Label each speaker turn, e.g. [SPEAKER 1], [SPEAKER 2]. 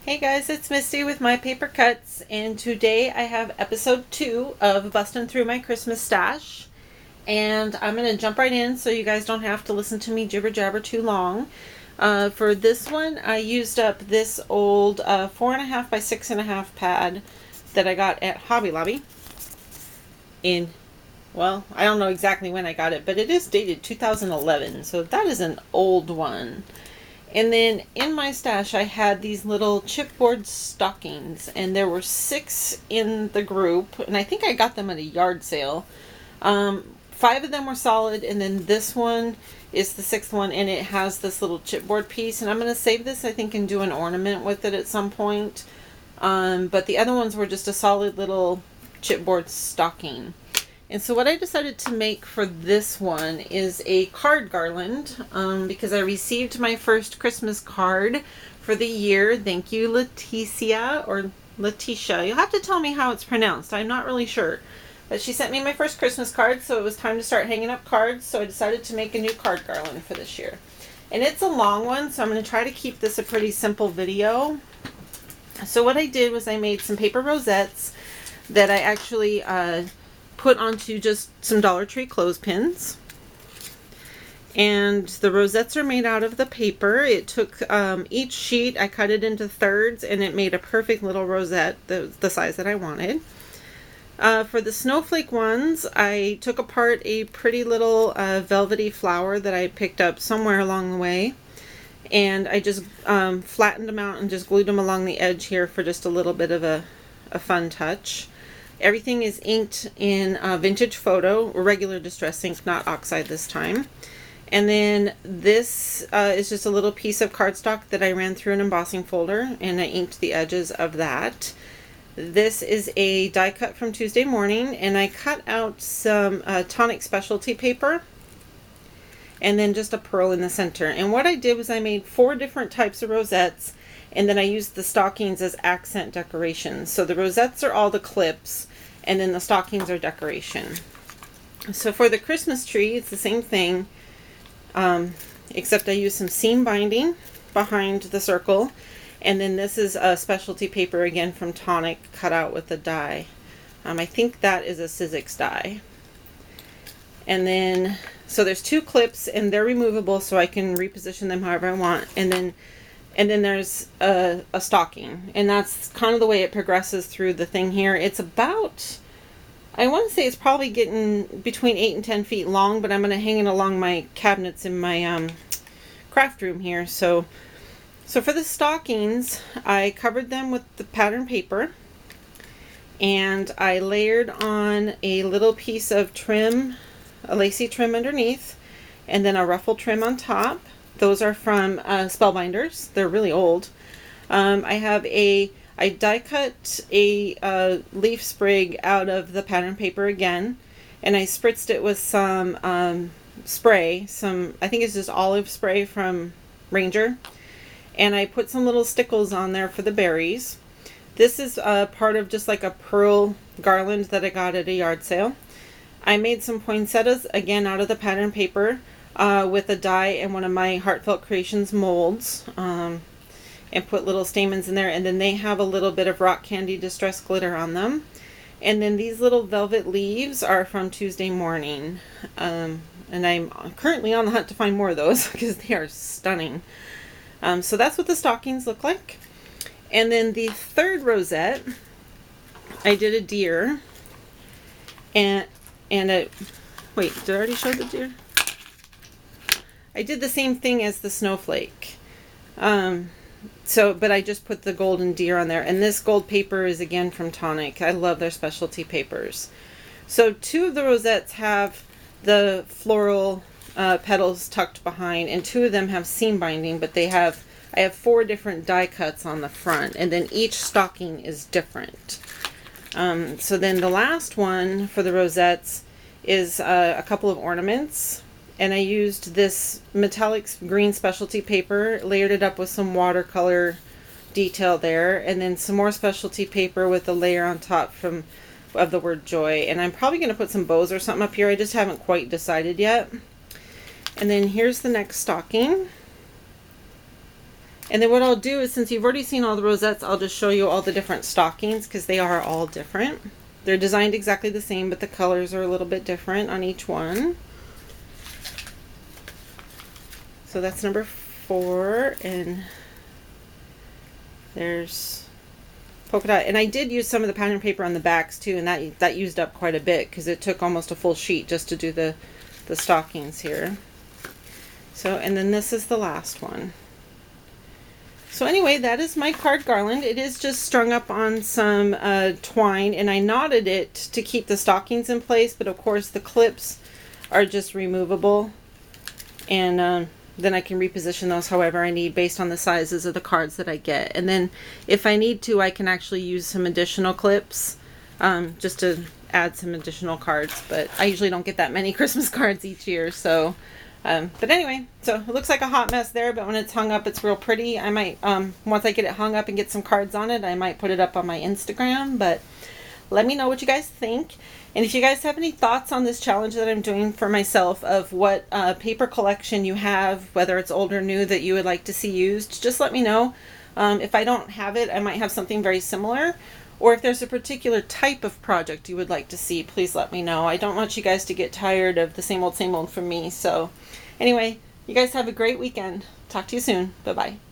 [SPEAKER 1] Hey guys, it's Misty with My Paper Cuts, and today I have episode 2 of Bustin' Through My Christmas Stash. And I'm going to jump right in so you guys don't have to listen to me jibber jabber too long. For this one, I used up this old 4.5 by 6.5 pad that I got at Hobby Lobby. Well, I don't know exactly when I got it, but it is dated 2011, so that is an old one. And then in my stash, I had these little chipboard stockings, and there were 6 in the group, and I think I got them at a yard sale. 5 of them were solid, and then this one is the 6th one, and it has this little chipboard piece, and I'm going to save this, I think, and do an ornament with it at some point. But the other ones were just a solid little chipboard stocking. And so what I decided to make for this one is a card garland, because I received my first Christmas card for the year. Thank you, Leticia, or Letitia. You'll have to tell me how it's pronounced. I'm not really sure. But she sent me my first Christmas card, so it was time to start hanging up cards, so I decided to make a new card garland for this year. And it's a long one, so I'm going to try to keep this a pretty simple video. So what I did was I made some paper rosettes that I actually put onto just some Dollar Tree clothespins. And the rosettes are made out of the paper. It took each sheet, I cut it into thirds, and it made a perfect little rosette, the size that I wanted. For the snowflake ones, I took apart a pretty little velvety flower that I picked up somewhere along the way. And I just flattened them out and just glued them along the edge here for just a little bit of a fun touch. Everything is inked in Vintage Photo, regular distress ink, not oxide this time. And then this is just a little piece of cardstock that I ran through an embossing folder, and I inked the edges of that. This is a die cut from Tuesday morning, and I cut out some tonic specialty paper, and then just a pearl in the center. And what I did was I made 4 different types of rosettes, and then I used the stockings as accent decorations. So the rosettes are all the clips, and then the stockings are decoration. So for the Christmas tree, it's the same thing, except I used some seam binding behind the circle. And then this is a specialty paper, again from Tonic, cut out with a die. I think that is a Sizzix die. And then, so there's 2 clips, and they're removable, so I can reposition them however I want. And then there's a stocking, and that's kind of the way it progresses through the thing here. It's about, I want to say it's probably getting between 8 and 10 feet long, but I'm going to hang it along my cabinets in my craft room here. So for the stockings, I covered them with the pattern paper, and I layered on a little piece of trim, a lacy trim underneath, and then a ruffle trim on top. Those are from Spellbinders. They're really old. I die cut a leaf sprig out of the pattern paper again, and I spritzed it with some spray. I think it's just olive spray from Ranger. And I put some little stickles on there for the berries. This is part of just like a pearl garland that I got at a yard sale. I made some poinsettias, again out of the pattern paper, with a die and one of my Heartfelt Creations molds, and put little stamens in there, and then they have a little bit of rock candy distress glitter on them. And then these little velvet leaves are from Tuesday morning, and I'm currently on the hunt to find more of those because they are stunning. So that's what the stockings look like. And then the third rosette, I did a deer, and wait, did I already show the deer? I did the same thing as the snowflake. But I just put the golden deer on there. And this gold paper is again from Tonic. I love their specialty papers. So 2 of the rosettes have the floral petals tucked behind, and 2 of them have seam binding, but I have 4 different die cuts on the front, and then each stocking is different. So then the last one for the rosettes is a couple of ornaments. And I used this metallic green specialty paper, layered it up with some watercolor detail there, and then some more specialty paper with a layer on top of the word joy. And I'm probably going to put some bows or something up here. I just haven't quite decided yet. And then here's the next stocking. And then what I'll do is, since you've already seen all the rosettes, I'll just show you all the different stockings because they are all different. They're designed exactly the same, but the colors are a little bit different on each one. So that's number 4, and there's polka dot. And I did use some of the pattern paper on the backs too, and that used up quite a bit because it took almost a full sheet just to do the stockings here. So, and then this is the last one. So anyway, that is my card garland. It is just strung up on some twine, and I knotted it to keep the stockings in place, but of course the clips are just removable, and then I can reposition those however I need based on the sizes of the cards that I get. And then if I need to, I can actually use some additional clips just to add some additional cards, but I usually don't get that many Christmas cards each year, so but anyway, so it looks like a hot mess there, but when it's hung up, it's real pretty. I might, once I get it hung up and get some cards on it, I might put it up on my Instagram, but let me know what you guys think. And if you guys have any thoughts on this challenge that I'm doing for myself of what paper collection you have, whether it's old or new, that you would like to see used, just let me know. If I don't have it, I might have something very similar. Or if there's a particular type of project you would like to see, please let me know. I don't want you guys to get tired of the same old from me. So anyway, you guys have a great weekend. Talk to you soon. Bye-bye.